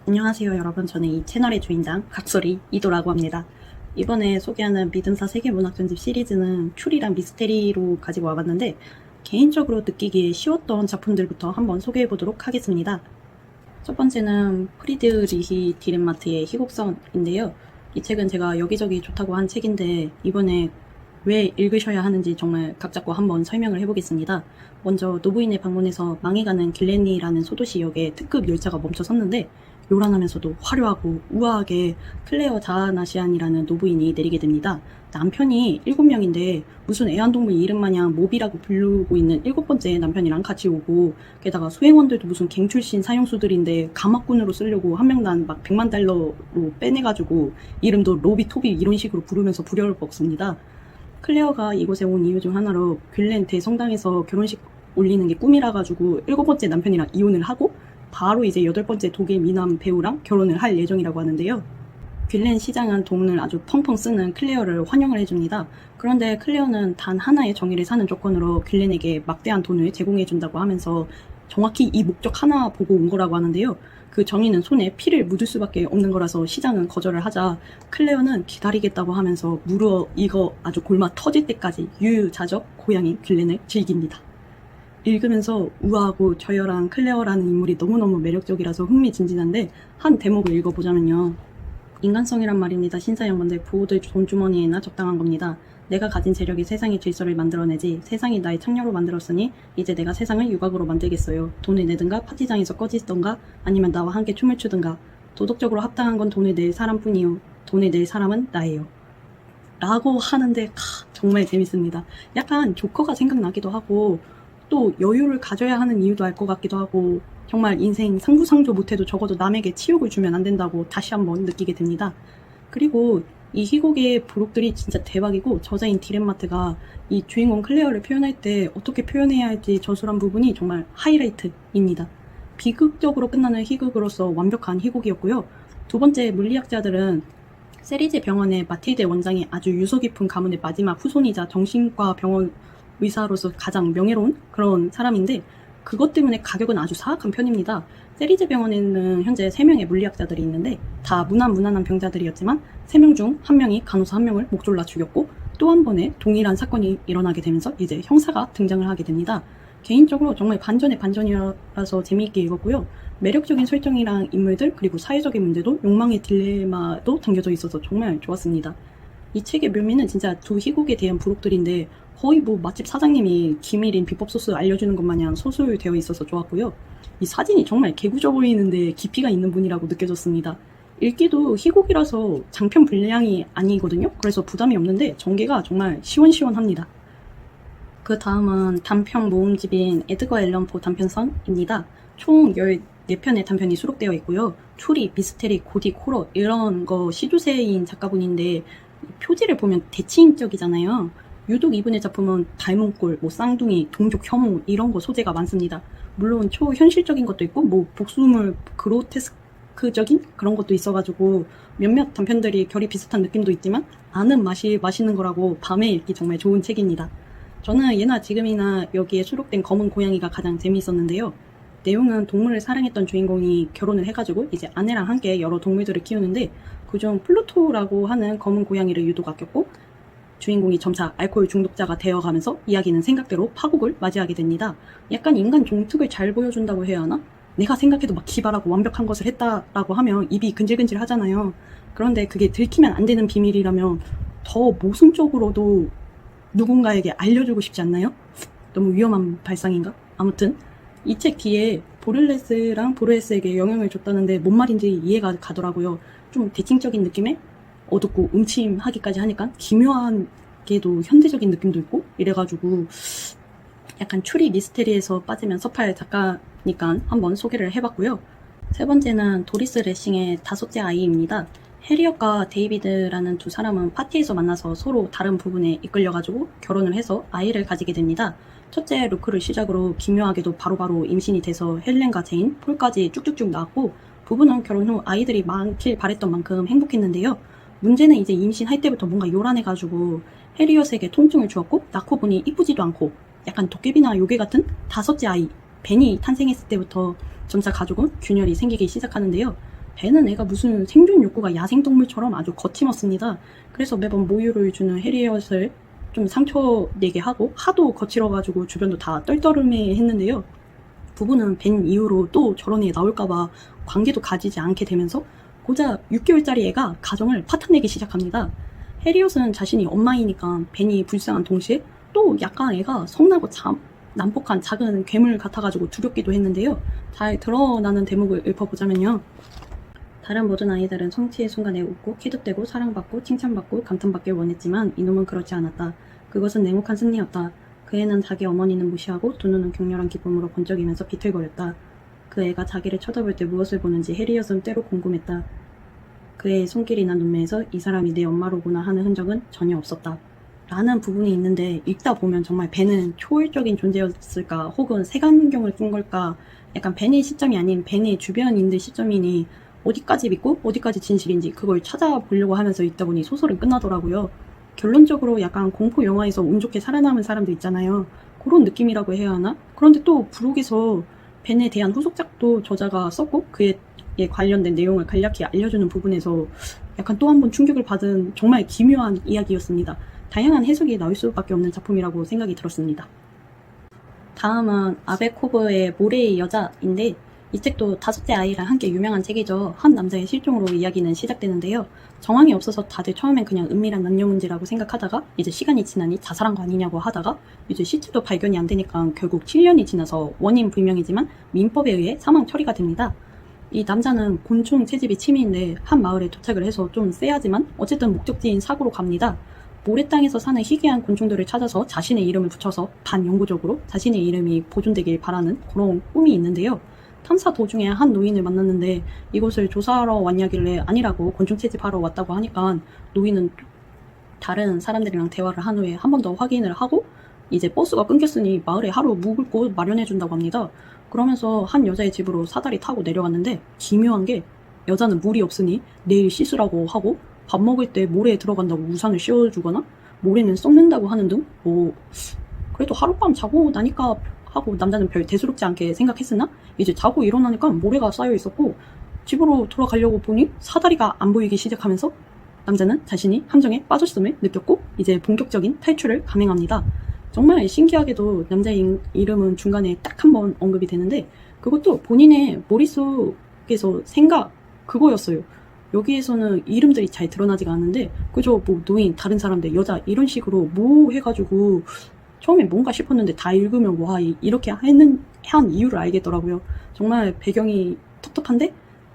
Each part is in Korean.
안녕하세요 여러분, 저는 이 채널의 주인장 각설이 이도라고 합니다. 이번에 소개하는 믿음사 세계문학전집 시리즈는 추리랑 미스테리로 가지고 와봤는데, 개인적으로 느끼기에 쉬웠던 작품들부터 한번 소개해보도록 하겠습니다. 첫 번째는 프리드리히 디렌마트의 희곡선인데요. 이 책은 제가 여기저기 좋다고 한 책인데 이번에 왜 읽으셔야 하는지 정말 각 잡고 한번 설명을 해보겠습니다. 먼저 노부인의 방문에서 망해가는 길렌리라는 소도시 역에 특급 열차가 멈춰 섰는데, 요란하면서도 화려하고 우아하게 클레어 자아나시안이라는 노부인이 내리게 됩니다. 남편이 7명인데 무슨 애완동물 이름 마냥 몹이라고 부르고 있는 7번째 남편이랑 같이 오고, 게다가 수행원들도 무슨 갱 출신 사형수들인데 감압군으로 쓰려고 한 명당 막 100만 달러로 빼내가지고 이름도 로비 토비 이런 식으로 부르면서 부려를 벅습니다. 클레어가 이곳에 온 이유 중 하나로 귤렌 대성당에서 결혼식 올리는 게 꿈이라 가지고 7번째 남편이랑 이혼을 하고 바로 이제 8번째 독일 미남 배우랑 결혼을 할 예정이라고 하는데요. 귤렌 시장은 돈을 아주 펑펑 쓰는 클레어를 환영을 해줍니다. 그런데 클레어는 단 하나의 정의를 사는 조건으로 귤렌에게 막대한 돈을 제공해준다고 하면서 정확히 이 목적 하나 보고 온 거라고 하는데요. 그 정의는 손에 피를 묻을 수밖에 없는 거라서 시장은 거절을 하자 클레어는 기다리겠다고 하면서 무려 이거 아주 골마 터질 때까지 유유자적 고양이 귤렌을 즐깁니다. 읽으면서 우아하고 저열한 클레어라는 인물이 너무너무 매력적이라서 흥미진진한데, 한 대목을 읽어보자면요. 인간성이란 말입니다. 신사양반들 부호들 돈주머니에나 적당한 겁니다. 내가 가진 재력이 세상의 질서를 만들어내지, 세상이 나의 창녀로 만들었으니 이제 내가 세상을 유곽으로 만들겠어요. 돈을 내든가 파티장에서 꺼지던가 아니면 나와 함께 춤을 추든가. 도덕적으로 합당한 건 돈을 낼 사람뿐이요. 돈을 낼 사람은 나예요. 라고 하는데 정말 재밌습니다. 약간 조커가 생각나기도 하고, 또 여유를 가져야 하는 이유도 알 것 같기도 하고, 정말 인생 상부상조 못해도 적어도 남에게 치욕을 주면 안 된다고 다시 한번 느끼게 됩니다. 그리고 이 희곡의 부록들이 진짜 대박이고, 저자인 디렌마트가 이 주인공 클레어를 표현할 때 어떻게 표현해야 할지 저술한 부분이 정말 하이라이트입니다. 비극적으로 끝나는 희극으로서 완벽한 희곡이었고요. 두 번째 물리학자들은 세리제 병원의 마틸데 원장이 아주 유서 깊은 가문의 마지막 후손이자 정신과 병원 의사로서 가장 명예로운 그런 사람인데, 그것 때문에 가격은 아주 사악한 편입니다. 세리제 병원에는 현재 3명의 물리학자들이 있는데 다 무난한 병자들이었지만 3명 중 1명이 간호사 1명을 목 졸라 죽였고, 또 한 번의 동일한 사건이 일어나게 되면서 이제 형사가 등장을 하게 됩니다. 개인적으로 정말 반전의 반전이라서 재미있게 읽었고요. 매력적인 설정이랑 인물들, 그리고 사회적인 문제도 욕망의 딜레마도 담겨져 있어서 정말 좋았습니다. 이 책의 묘미는 진짜 두 희곡에 대한 부록들인데 거의 뭐 맛집 사장님이 기밀인 비법 소스 알려주는 것 마냥 소술되어 있어서 좋았고요. 이 사진이 정말 개구져 보이는데 깊이가 있는 분이라고 느껴졌습니다. 읽기도 희곡이라서 장편 분량이 아니거든요. 그래서 부담이 없는데 전개가 정말 시원시원합니다. 그 다음은 단편 모음집인 에드거 앨런 포 단편선입니다. 총 14편의 단편이 수록되어 있고요. 추리, 미스테리, 고딕, 호러 이런 거 시조세인 작가분인데 표지를 보면 대치인격이잖아요. 유독 이분의 작품은 닮은 꼴, 쌍둥이, 동족 혐오 이런 거 소재가 많습니다. 물론 초현실적인 것도 있고 복수물 그로테스크적인 그런 것도 있어가지고 몇몇 단편들이 결이 비슷한 느낌도 있지만 아는 맛이 맛있는 거라고 밤에 읽기 정말 좋은 책입니다. 저는 예나 지금이나 여기에 수록된 검은 고양이가 가장 재미있었는데요. 내용은 동물을 사랑했던 주인공이 결혼을 해가지고 이제 아내랑 함께 여러 동물들을 키우는데, 그중 플루토라고 하는 검은 고양이를 유독 아꼈고, 주인공이 점차 알코올 중독자가 되어가면서 이야기는 생각대로 파국을 맞이하게 됩니다. 약간 인간 종특을 잘 보여준다고 해야 하나? 내가 생각해도 막 기발하고 완벽한 것을 했다라고 하면 입이 근질근질 하잖아요. 그런데 그게 들키면 안 되는 비밀이라면 더 모순적으로도 누군가에게 알려주고 싶지 않나요? 너무 위험한 발상인가? 아무튼 이 책 뒤에 보를레스랑 보르헤스에게 영향을 줬다는데 뭔 말인지 이해가 가더라고요. 좀 대칭적인 느낌의 어둡고 음침하기까지 하니까 기묘하게도 현대적인 느낌도 있고 이래가지고 약간 추리 미스테리에서 빠지면 섭할 작가니까 한번 소개를 해봤고요. 세 번째는 도리스 레싱의 5째 아이입니다. 해리엇과 데이비드라는 두 사람은 파티에서 만나서 서로 다른 부분에 이끌려가지고 결혼을 해서 아이를 가지게 됩니다. 첫째 루크를 시작으로 기묘하게도 바로바로 임신이 돼서 헬렌과 제인, 폴까지 쭉쭉쭉 낳았고, 부부는 결혼 후 아이들이 많길 바랬던 만큼 행복했는데요. 문제는 이제 임신할 때부터 뭔가 요란해가지고 해리엇에게 통증을 주었고, 낳고 보니 이쁘지도 않고 약간 도깨비나 요괴 같은 5째 아이 벤이 탄생했을 때부터 점차 가족은 균열이 생기기 시작하는데요. 벤은 애가 무슨 생존 욕구가 야생동물처럼 아주 거침없습니다. 그래서 매번 모유를 주는 해리엇을 좀 상처내게 하고 하도 거칠어가지고 주변도 다 떨떠름해 했는데요. 부부는 벤 이후로 또 저런 애 나올까봐 관계도 가지지 않게 되면서 고작 6개월짜리 애가 가정을 파탄내기 시작합니다. 해리엇은 자신이 엄마이니까 벤이 불쌍한 동시에 또 약간 애가 성나고 난폭한 작은 괴물 같아가지고 두렵기도 했는데요. 잘 드러나는 대목을 읊어보자면요. 다른 모든 아이들은 성취의 순간에 웃고 키득대고 사랑받고 칭찬받고 감탄받길 원했지만 이놈은 그렇지 않았다. 그것은 냉혹한 승리였다. 그 애는 자기 어머니는 무시하고 두 눈은 격렬한 기쁨으로 번쩍이면서 비틀거렸다. 그 애가 자기를 쳐다볼 때 무엇을 보는지 해리엇은 때로 궁금했다. 그 애의 손길이나 눈매에서 이 사람이 내 엄마로구나 하는 흔적은 전혀 없었다. 라는 부분이 있는데 읽다 보면 정말 벤은 초월적인 존재였을까 혹은 색안경을 낀 걸까 약간 벤의 시점이 아닌 벤의 주변인들 시점이니 어디까지 믿고 어디까지 진실인지 그걸 찾아보려고 하면서 읽다 보니 소설은 끝나더라고요. 결론적으로 약간 공포 영화에서 운 좋게 살아남은 사람들 있잖아요. 그런 느낌이라고 해야 하나? 그런데 또 부록에서 벤에 대한 후속작도 저자가 썼고 그에 관련된 내용을 간략히 알려주는 부분에서 약간 또 한 번 충격을 받은 정말 기묘한 이야기였습니다. 다양한 해석이 나올 수밖에 없는 작품이라고 생각이 들었습니다. 다음은 아베코브의 모래의 여자인데 이 책도 5째 아이랑 함께 유명한 책이죠. 한 남자의 실종으로 이야기는 시작되는데요. 정황이 없어서 다들 처음엔 그냥 은밀한 남녀 문제라고 생각하다가 이제 시간이 지나니 자살한 거 아니냐고 하다가 이제 시체도 발견이 안 되니까 결국 7년이 지나서 원인 불명이지만 민법에 의해 사망 처리가 됩니다. 이 남자는 곤충 채집이 취미인데 한 마을에 도착을 해서 좀 쎄하지만 어쨌든 목적지인 사고로 갑니다. 모래땅에서 사는 희귀한 곤충들을 찾아서 자신의 이름을 붙여서 반영구적으로 자신의 이름이 보존되길 바라는 그런 꿈이 있는데요. 탐사 도중에 한 노인을 만났는데 이곳을 조사하러 왔냐길래 아니라고 곤충 채집하러 왔다고 하니까 노인은 다른 사람들이랑 대화를 한 후에 한 번 더 확인을 하고 이제 버스가 끊겼으니 마을에 하루 묵을 곳 마련해준다고 합니다. 그러면서 한 여자의 집으로 사다리 타고 내려갔는데 기묘한 게 여자는 물이 없으니 내일 씻으라고 하고 밥 먹을 때 모래에 들어간다고 우산을 씌워주거나 모래는 썩는다고 하는 등 그래도 하룻밤 자고 나니까 하고 남자는 별 대수롭지 않게 생각했으나 이제 자고 일어나니까 모래가 쌓여 있었고 집으로 돌아가려고 보니 사다리가 안 보이기 시작하면서 남자는 자신이 함정에 빠졌음을 느꼈고 이제 본격적인 탈출을 감행합니다. 정말 신기하게도 남자의 이름은 중간에 딱 한 번 언급이 되는데 그것도 본인의 머릿속에서 생각 그거였어요. 여기에서는 이름들이 잘 드러나지가 않는데 그저 뭐 노인, 다른 사람들, 여자 이런 식으로 뭐 해가지고 처음에 뭔가 싶었는데 다 읽으면 와 이렇게 한 이유를 알겠더라고요. 정말 배경이 텁텁한데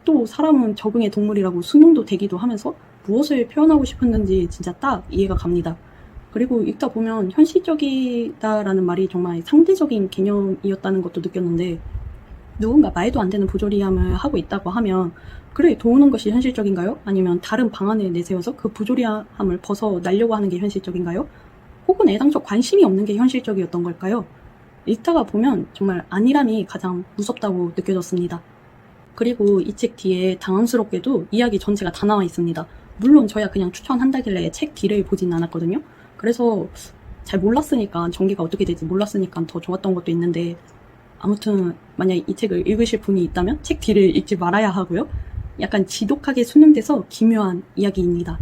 또 사람은 적응의 동물이라고 수능도 되기도 하면서 무엇을 표현하고 싶었는지 진짜 딱 이해가 갑니다. 그리고 읽다 보면 현실적이다라는 말이 정말 상대적인 개념이었다는 것도 느꼈는데 누군가 말도 안 되는 부조리함을 하고 있다고 하면 그래 도우는 것이 현실적인가요? 아니면 다른 방안을 내세워서 그 부조리함을 벗어나려고 하는 게 현실적인가요? 혹은 애당초 관심이 없는 게 현실적이었던 걸까요? 읽다가 보면 정말 안일함이 가장 무섭다고 느껴졌습니다. 그리고 이 책 뒤에 당황스럽게도 이야기 전체가 다 나와 있습니다. 물론 저야 그냥 추천한다길래 책 뒤를 보진 않았거든요. 그래서 잘 몰랐으니까 전개가 어떻게 될지 몰랐으니까 더 좋았던 것도 있는데 아무튼 만약 이 책을 읽으실 분이 있다면 책 뒤를 읽지 말아야 하고요. 약간 지독하게 수능돼서 기묘한 이야기입니다.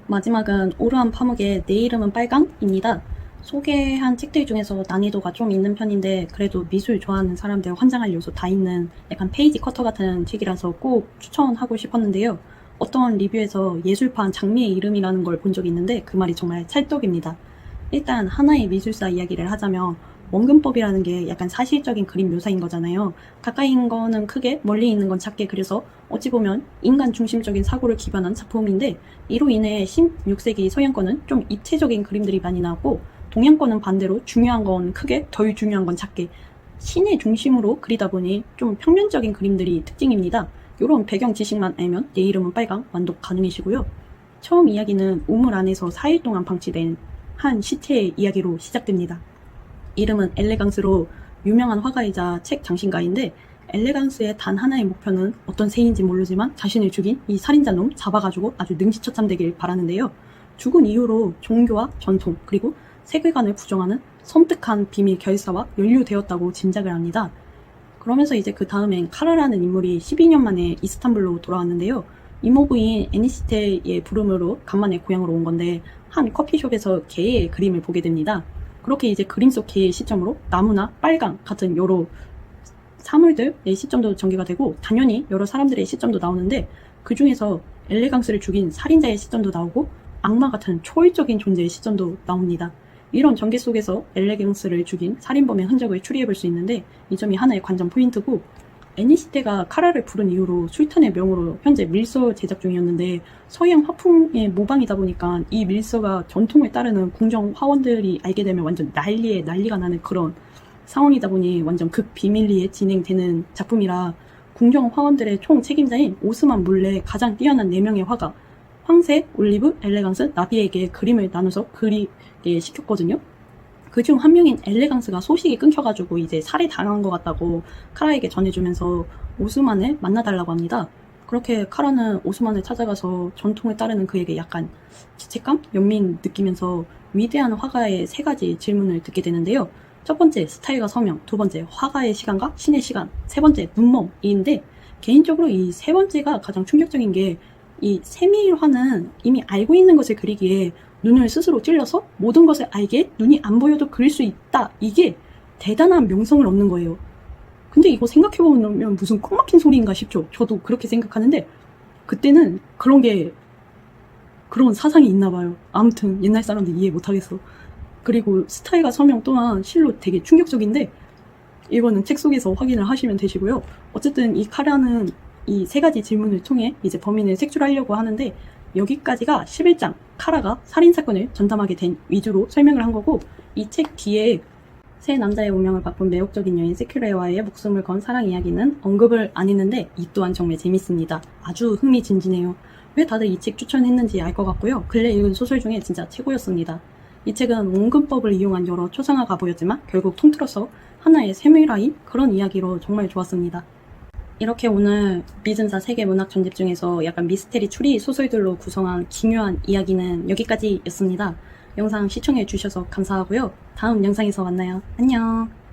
마지막은 오르한 파묵의 내 이름은 빨강입니다. 소개한 책들 중에서 난이도가 좀 있는 편인데 그래도 미술 좋아하는 사람들 환장할 요소 다 있는 약간 페이지 커터 같은 책이라서 꼭 추천하고 싶었는데요. 어떤 리뷰에서 예술판 장미의 이름이라는 걸 본 적이 있는데 그 말이 정말 찰떡입니다. 일단 하나의 미술사 이야기를 하자면 원근법이라는 게 약간 사실적인 그림 묘사인 거잖아요. 가까이 있는 거는 크게 멀리 있는 건 작게 그려서 어찌 보면 인간 중심적인 사고를 기반한 작품인데 이로 인해 16세기 서양권은 좀 입체적인 그림들이 많이 나왔고 동양권은 반대로 중요한 건 크게 덜 중요한 건 작게 신의 중심으로 그리다 보니 좀 평면적인 그림들이 특징입니다. 이런 배경 지식만 알면 내 이름은 빨강 완독 가능이시고요. 처음 이야기는 우물 안에서 4일 동안 방치된 한 시체의 이야기로 시작됩니다. 이름은 엘레강스로 유명한 화가이자 책 장신가인데 엘레강스의 단 하나의 목표는 어떤 새인지 모르지만 자신을 죽인 이 살인자 놈 잡아가지고 아주 능지처참되길 바라는데요. 죽은 이후로 종교와 전통 그리고 세계관을 부정하는 섬뜩한 비밀 결사와 연루되었다고 짐작을 합니다. 그러면서 이제 그 다음엔 카라라는 인물이 12년 만에 이스탄불로 돌아왔는데요. 이모부인 에니시테의 부름으로 간만에 고향으로 온 건데 한 커피숍에서 개의 그림을 보게 됩니다. 그렇게 이제 그림 속 개의 시점으로 나무나 빨강 같은 여러 사물들의 시점도 전개가 되고 당연히 여러 사람들의 시점도 나오는데 그 중에서 엘레강스를 죽인 살인자의 시점도 나오고 악마 같은 초월적인 존재의 시점도 나옵니다. 이런 전개 속에서 엘레강스를 죽인 살인범의 흔적을 추리해볼 수 있는데 이 점이 하나의 관전 포인트고 애니시테가 카라를 부른 이후로 술탄의 명으로 현재 밀서 제작 중이었는데 서양 화풍의 모방이다 보니까 이 밀서가 전통을 따르는 궁정 화원들이 알게 되면 완전 난리가 나는 그런 상황이다 보니 완전 극비밀리에 진행되는 작품이라 궁정 화원들의 총 책임자인 오스만 몰래 가장 뛰어난 4명의 화가 황새, 올리브, 엘레강스, 나비에게 그림을 나눠서 그리게 시켰거든요. 그중 한 명인 엘레강스가 소식이 끊겨가지고 이제 살해당한 것 같다고 카라에게 전해주면서 오스만을 만나달라고 합니다. 그렇게 카라는 오스만을 찾아가서 전통을 따르는 그에게 약간 죄책감? 연민 느끼면서 위대한 화가의 3가지 질문을 듣게 되는데요. 첫 번째, 스타일과 서명. 두 번째, 화가의 시간과 신의 시간. 세 번째, 눈멍인데 개인적으로 이 세 번째가 가장 충격적인 게 이 세밀화는 이미 알고 있는 것을 그리기에 눈을 스스로 찔러서 모든 것을 알게 눈이 안 보여도 그릴 수 있다. 이게 대단한 명성을 얻는 거예요. 근데 이거 생각해보면 무슨 코 막힌 소리인가 싶죠. 저도 그렇게 생각하는데 그때는 그런 사상이 있나 봐요. 아무튼 옛날 사람들 이해 못하겠어. 그리고 스타일과 서명 또한 실로 되게 충격적인데 이거는 책 속에서 확인을 하시면 되시고요. 어쨌든 이 카라는 이 3가지 질문을 통해 이제 범인을 색출하려고 하는데 여기까지가 11장 카라가 살인사건을 전담하게 된 위주로 설명을 한 거고 이 책 뒤에 세 남자의 운명을 바꾼 매혹적인 여인 세큐레와의 목숨을 건 사랑 이야기는 언급을 안 했는데 이 또한 정말 재밌습니다. 아주 흥미진진해요. 왜 다들 이 책 추천했는지 알 것 같고요. 근래 읽은 소설 중에 진짜 최고였습니다. 이 책은 원근법을 이용한 여러 초상화가 보였지만 결국 통틀어서 하나의 세밀화인 그런 이야기로 정말 좋았습니다. 이렇게 오늘 미증사 세계 문학 전집 중에서 약간 미스테리 추리 소설들로 구성한 기묘한 이야기는 여기까지였습니다. 영상 시청해 주셔서 감사하고요. 다음 영상에서 만나요. 안녕.